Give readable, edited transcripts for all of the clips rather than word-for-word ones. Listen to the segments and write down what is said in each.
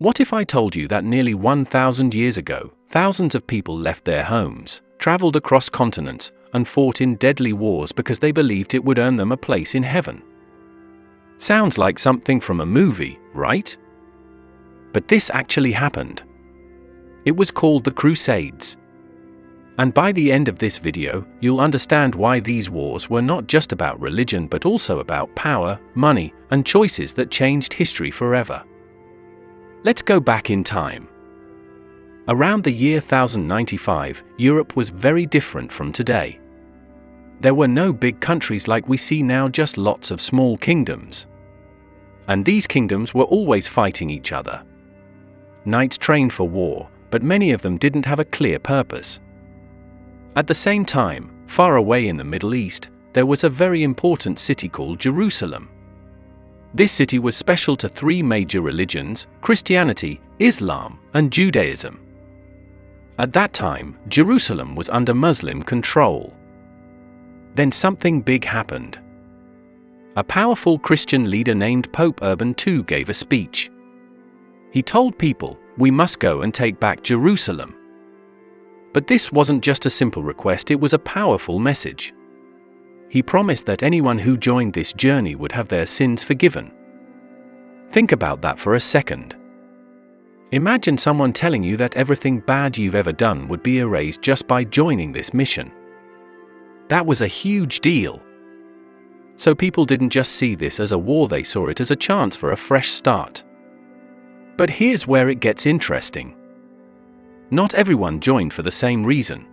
What if I told you that nearly 1,000 years ago, thousands of people left their homes, traveled across continents, and fought in deadly wars because they believed it would earn them a place in heaven? Sounds like something from a movie, right? But this actually happened. It was called the Crusades. And by the end of this video, you'll understand why these wars were not just about religion but also about power, money, and choices that changed history forever. Let's go back in time. Around the year 1095, Europe was very different from today. There were no big countries like we see now, just lots of small kingdoms. And these kingdoms were always fighting each other. Knights trained for war, but many of them didn't have a clear purpose. At the same time, far away in the Middle East, there was a very important city called Jerusalem. This city was special to three major religions: Christianity, Islam, and Judaism. At that time, Jerusalem was under Muslim control. Then something big happened. A powerful Christian leader named Pope Urban II gave a speech. He told people, "We must go and take back Jerusalem." But this wasn't just a simple request, it was a powerful message. He promised that anyone who joined this journey would have their sins forgiven. Think about that for a second. Imagine someone telling you that everything bad you've ever done would be erased just by joining this mission. That was a huge deal. So people didn't just see this as a war, they saw it as a chance for a fresh start. But here's where it gets interesting. Not everyone joined for the same reason.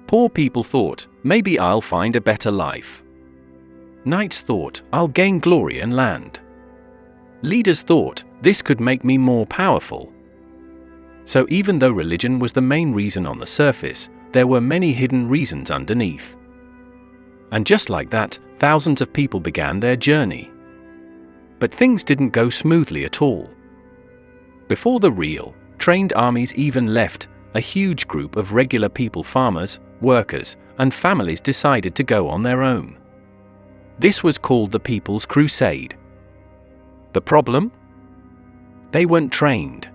Poor people thought, maybe I'll find a better life. Knights thought, I'll gain glory and land. Leaders thought, this could make me more powerful. So even though religion was the main reason on the surface, there were many hidden reasons underneath. And just like that, thousands of people began their journey. But things didn't go smoothly at all. Before the real, trained armies even left, a huge group of regular people, farmers, workers, and families decided to go on their own. This was called the People's Crusade. The problem? They weren't trained.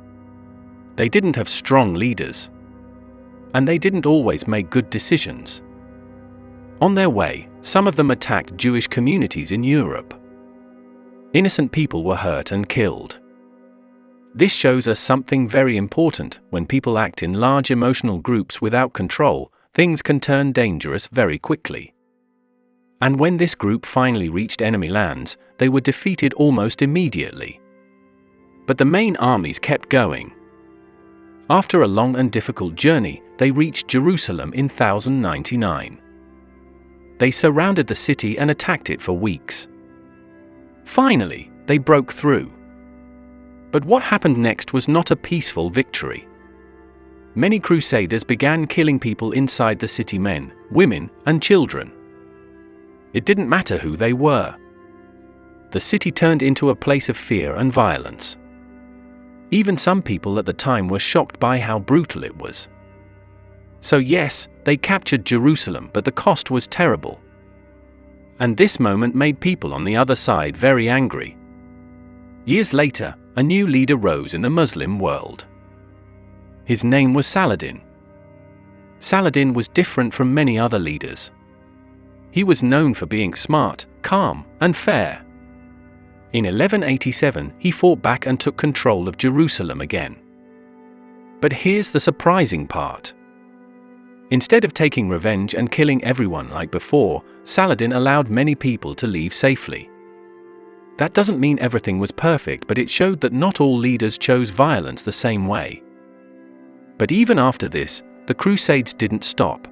They didn't have strong leaders. And they didn't always make good decisions. On their way, some of them attacked Jewish communities in Europe. Innocent people were hurt and killed. This shows us something very important: when people act in large emotional groups without control, things can turn dangerous very quickly. And when this group finally reached enemy lands, they were defeated almost immediately. But the main armies kept going. After a long and difficult journey, they reached Jerusalem in 1099. They surrounded the city and attacked it for weeks. Finally, they broke through. But what happened next was not a peaceful victory. Many crusaders began killing people inside the city: men, women, and children. It didn't matter who they were. The city turned into a place of fear and violence. Even some people at the time were shocked by how brutal it was. So yes, they captured Jerusalem, but the cost was terrible. And this moment made people on the other side very angry. Years later, a new leader rose in the Muslim world. His name was Saladin. Saladin was different from many other leaders. He was known for being smart, calm, and fair. In 1187, he fought back and took control of Jerusalem again. But here's the surprising part. Instead of taking revenge and killing everyone like before, Saladin allowed many people to leave safely. That doesn't mean everything was perfect, but it showed that not all leaders chose violence the same way. But even after this, the Crusades didn't stop.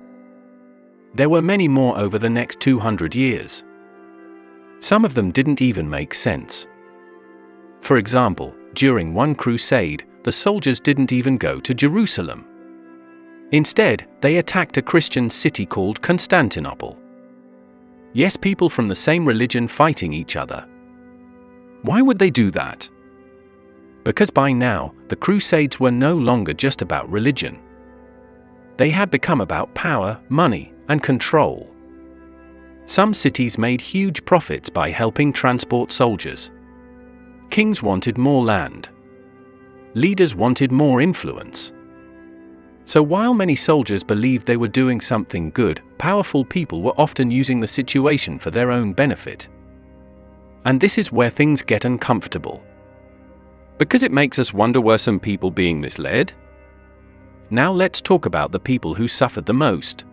There were many more over the next 200 years. Some of them didn't even make sense. For example, during one crusade, the soldiers didn't even go to Jerusalem. Instead, they attacked a Christian city called Constantinople. Yes, people from the same religion fighting each other. Why would they do that? Because by now, the Crusades were no longer just about religion. They had become about power, money, and control. Some cities made huge profits by helping transport soldiers. Kings wanted more land. Leaders wanted more influence. So while many soldiers believed they were doing something good, powerful people were often using the situation for their own benefit. And this is where things get uncomfortable. Because it makes us wonder, were some people being misled? Now let's talk about the people who suffered the most.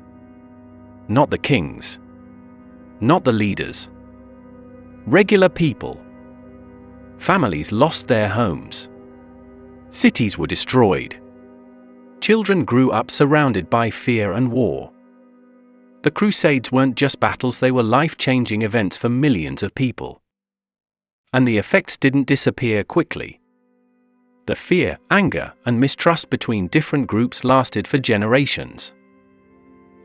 Not the kings. Not the leaders. Regular people. Families lost their homes. Cities were destroyed. Children grew up surrounded by fear and war. The Crusades weren't just battles, they were life-changing events for millions of people. And the effects didn't disappear quickly. The fear, anger, and mistrust between different groups lasted for generations.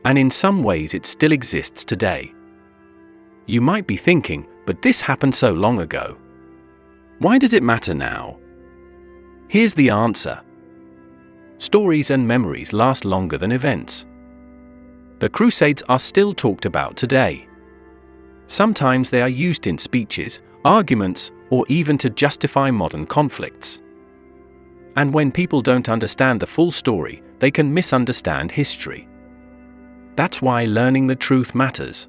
And in some ways it still exists today. You might be thinking, but this happened so long ago. Why does it matter now? Here's the answer. Stories and memories last longer than events. The Crusades are still talked about today. Sometimes they are used in speeches, arguments, or even to justify modern conflicts. And when people don't understand the full story, they can misunderstand history. That's why learning the truth matters.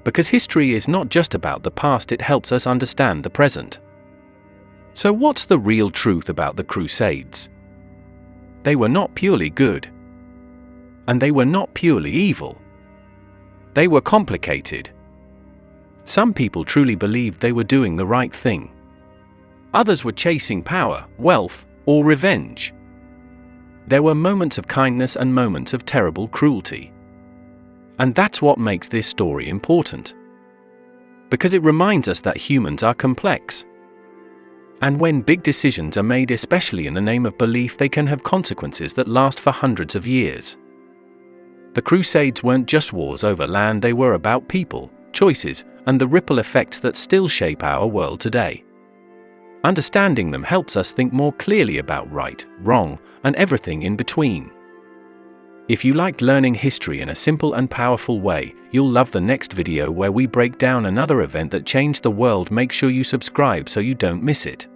Because history is not just about the past, it helps us understand the present. So what's the real truth about the Crusades? They were not purely good. And they were not purely evil. They were complicated. Some people truly believed they were doing the right thing. Others were chasing power, wealth, or revenge. There were moments of kindness and moments of terrible cruelty. And that's what makes this story important. Because it reminds us that humans are complex. And when big decisions are made, especially in the name of belief, they can have consequences that last for hundreds of years. The Crusades weren't just wars over land, they were about people, choices, and the ripple effects that still shape our world today. Understanding them helps us think more clearly about right, wrong, and everything in between. If you liked learning history in a simple and powerful way, you'll love the next video where we break down another event that changed the world. Make sure you subscribe so you don't miss it.